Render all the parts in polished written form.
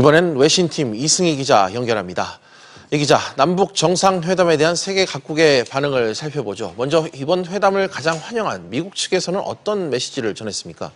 이번엔 외신팀 이승희 기자 연결합니다. 이 기자, 남북 정상회담에 대한 세계 각국의 반응을 살펴보죠. 먼저 이번 회담을 가장 환영한 미국 측에서는 어떤 메시지를 전했습니까?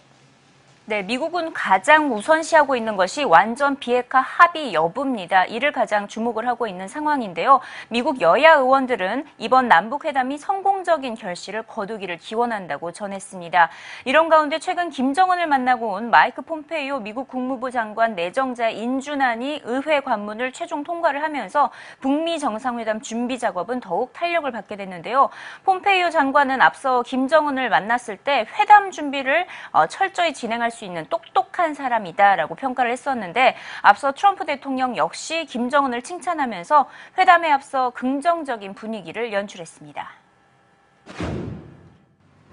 네, 미국은 가장 우선시하고 있는 것이 완전 비핵화 합의 여부입니다. 이를 가장 주목을 하고 있는 상황인데요. 미국 여야 의원들은 이번 남북회담이 성공적인 결실을 거두기를 기원한다고 전했습니다. 이런 가운데 최근 김정은을 만나고 온 마이크 폼페이오 미국 국무부 장관 내정자 인준안이 의회 관문을 최종 통과를 하면서 북미 정상회담 준비 작업은 더욱 탄력을 받게 됐는데요. 폼페이오 장관은 앞서 김정은을 만났을 때 회담 준비를 철저히 진행할 수 있는 똑똑한 사람이다라고 평가를 했었는데 앞서 트럼프 대통령 역시 김정은을 칭찬하면서 회담에 앞서 긍정적인 분위기를 연출했습니다.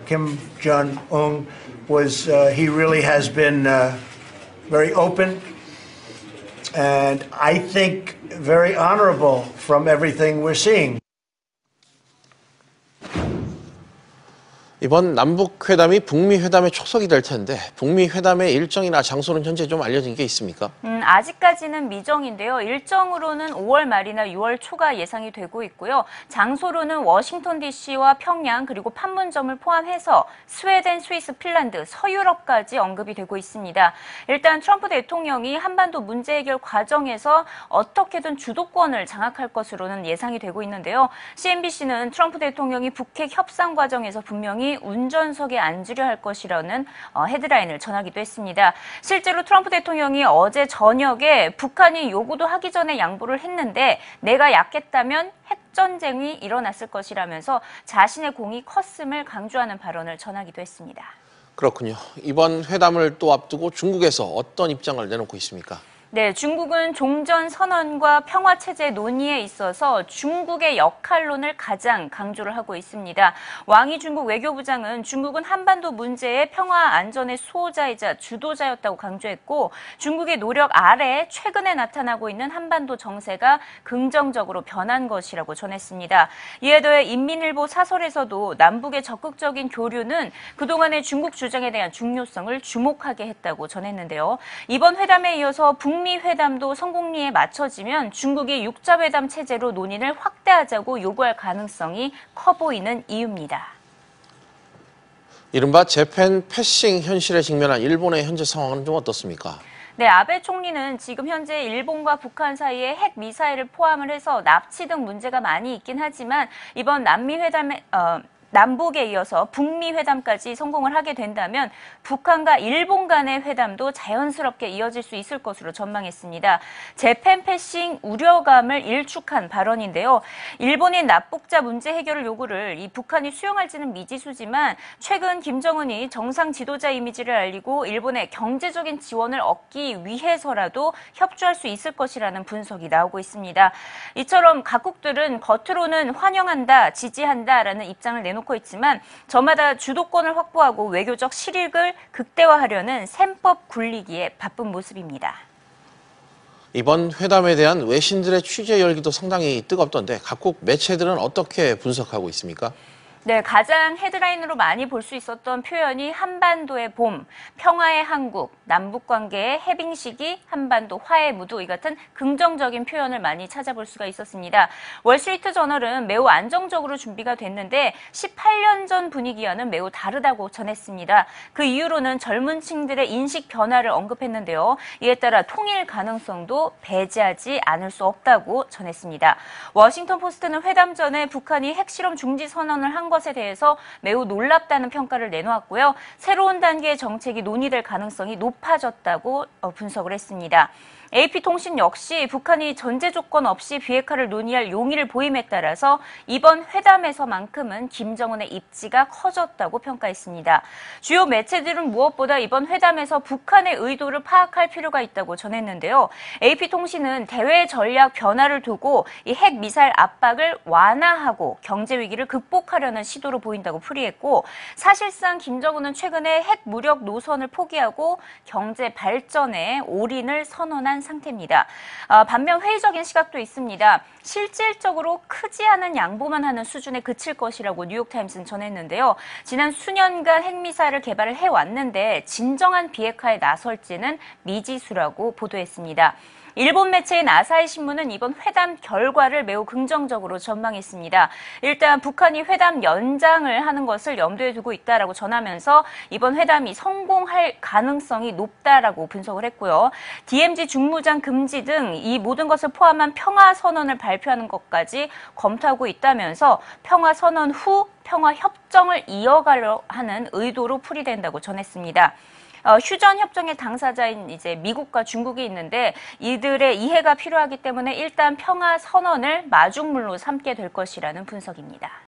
Kim Jong-un he really has been very open and I think very honorable from everything we're seeing. 이번 남북회담이 북미회담의 초석이 될 텐데 북미회담의 일정이나 장소는 현재 좀 알려진 게 있습니까? 아직까지는 미정인데요. 일정으로는 5월 말이나 6월 초가 예상이 되고 있고요. 장소로는 워싱턴 DC와 평양 그리고 판문점을 포함해서 스웨덴, 스위스, 핀란드, 서유럽까지 언급이 되고 있습니다. 일단 트럼프 대통령이 한반도 문제 해결 과정에서 어떻게든 주도권을 장악할 것으로는 예상이 되고 있는데요. CNBC는 트럼프 대통령이 북핵 협상 과정에서 분명히 운전석에 앉으려 할 것이라는 헤드라인을 전하기도 했습니다. 실제로 트럼프 대통령이 어제 저녁에 북한이 요구도 하기 전에 양보를 했는데 내가 약했다면 핵전쟁이 일어났을 것이라면서 자신의 공이 컸음을 강조하는 발언을 전하기도 했습니다. 그렇군요. 이번 회담을 또 앞두고 중국에서 어떤 입장을 내놓고 있습니까? 네, 중국은 종전선언과 평화체제 논의에 있어서 중국의 역할론을 가장 강조를 하고 있습니다. 왕이 중국 외교부장은 중국은 한반도 문제의 평화 안전의 수호자이자 주도자였다고 강조했고 중국의 노력 아래 최근에 나타나고 있는 한반도 정세가 긍정적으로 변한 것이라고 전했습니다. 이에 더해 인민일보 사설에서도 남북의 적극적인 교류는 그동안의 중국 주장에 대한 중요성을 주목하게 했다고 전했는데요. 이번 회담에 이어서 북미 회담도 성공리에 맞춰지면 중국이 육자회담 체제로 논의를 확대하자고 요구할 가능성이 커 보이는 이유입니다. 이른바 재팬 패싱 현실에 직면한 일본의 현재 상황은 좀 어떻습니까? 네, 아베 총리는 지금 현재 일본과 북한 사이에 핵 미사일을 포함을 해서 납치 등 문제가 많이 있긴 하지만 이번 남북에 이어서 북미 회담까지 성공을 하게 된다면 북한과 일본 간의 회담도 자연스럽게 이어질 수 있을 것으로 전망했습니다. 재팬 패싱 우려감을 일축한 발언인데요. 일본의 납북자 문제 해결을 요구를 이 북한이 수용할지는 미지수지만 최근 김정은이 정상 지도자 이미지를 알리고 일본의 경제적인 지원을 얻기 위해서라도 협조할 수 있을 것이라는 분석이 나오고 있습니다. 이처럼 각국들은 겉으로는 환영한다, 지지한다라는 입장을 내놓고 있지만 저마다 주도권을 확보하고 외교적 실익을 극대화하려는 셈법 굴리기에 바쁜 모습입니다. 이번 회담에 대한 외신들의 취재 열기도 상당히 뜨겁던데 각국 매체들은 어떻게 분석하고 있습니까? 네, 가장 헤드라인으로 많이 볼 수 있었던 표현이 한반도의 봄, 평화의 한국, 남북관계의 해빙 시기, 한반도 화해 무드 이 같은 긍정적인 표현을 많이 찾아볼 수가 있었습니다. 월스트리트 저널은 매우 안정적으로 준비가 됐는데 18년 전 분위기와는 매우 다르다고 전했습니다. 그 이유로는 젊은 층들의 인식 변화를 언급했는데요. 이에 따라 통일 가능성도 배제하지 않을 수 없다고 전했습니다. 워싱턴 포스트는 회담 전에 북한이 핵실험 중지 선언을 한 것에 대해서 매우 놀랍다는 평가를 내놓았고요. 새로운 단계의 정책이 논의될 가능성이 높아졌다고 분석을 했습니다. AP통신 역시 북한이 전제 조건 없이 비핵화를 논의할 용의를 보임에 따라서 이번 회담에서만큼은 김정은의 입지가 커졌다고 평가했습니다. 주요 매체들은 무엇보다 이번 회담에서 북한의 의도를 파악할 필요가 있다고 전했는데요. AP통신은 대외 전략 변화를 두고 이 핵미사일 압박을 완화하고 경제 위기를 극복하려는 시도로 보인다고 풀이했고 사실상 김정은은 최근에 핵 무력 노선을 포기하고 경제 발전에 올인을 선언한 상태입니다. 반면 회의적인 시각도 있습니다. 실질적으로 크지 않은 양보만 하는 수준에 그칠 것이라고 뉴욕타임스는 전했는데요. 지난 수년간 핵미사일을 개발을 해왔는데 진정한 비핵화에 나설지는 미지수라고 보도했습니다. 일본 매체인 아사히 신문은 이번 회담 결과를 매우 긍정적으로 전망했습니다. 일단 북한이 회담 연장을 하는 것을 염두에 두고 있다라고 전하면서 이번 회담이 성공할 가능성이 높다라고 분석을 했고요. DMZ 중무장 금지 등 이 모든 것을 포함한 평화 선언을 발표하는 것까지 검토하고 있다면서 평화 선언 후 평화 협정을 이어가려 하는 의도로 풀이된다고 전했습니다. 휴전 협정의 당사자인 이제 미국과 중국이 있는데 이들의 이해가 필요하기 때문에 일단 평화 선언을 마중물로 삼게 될 것이라는 분석입니다.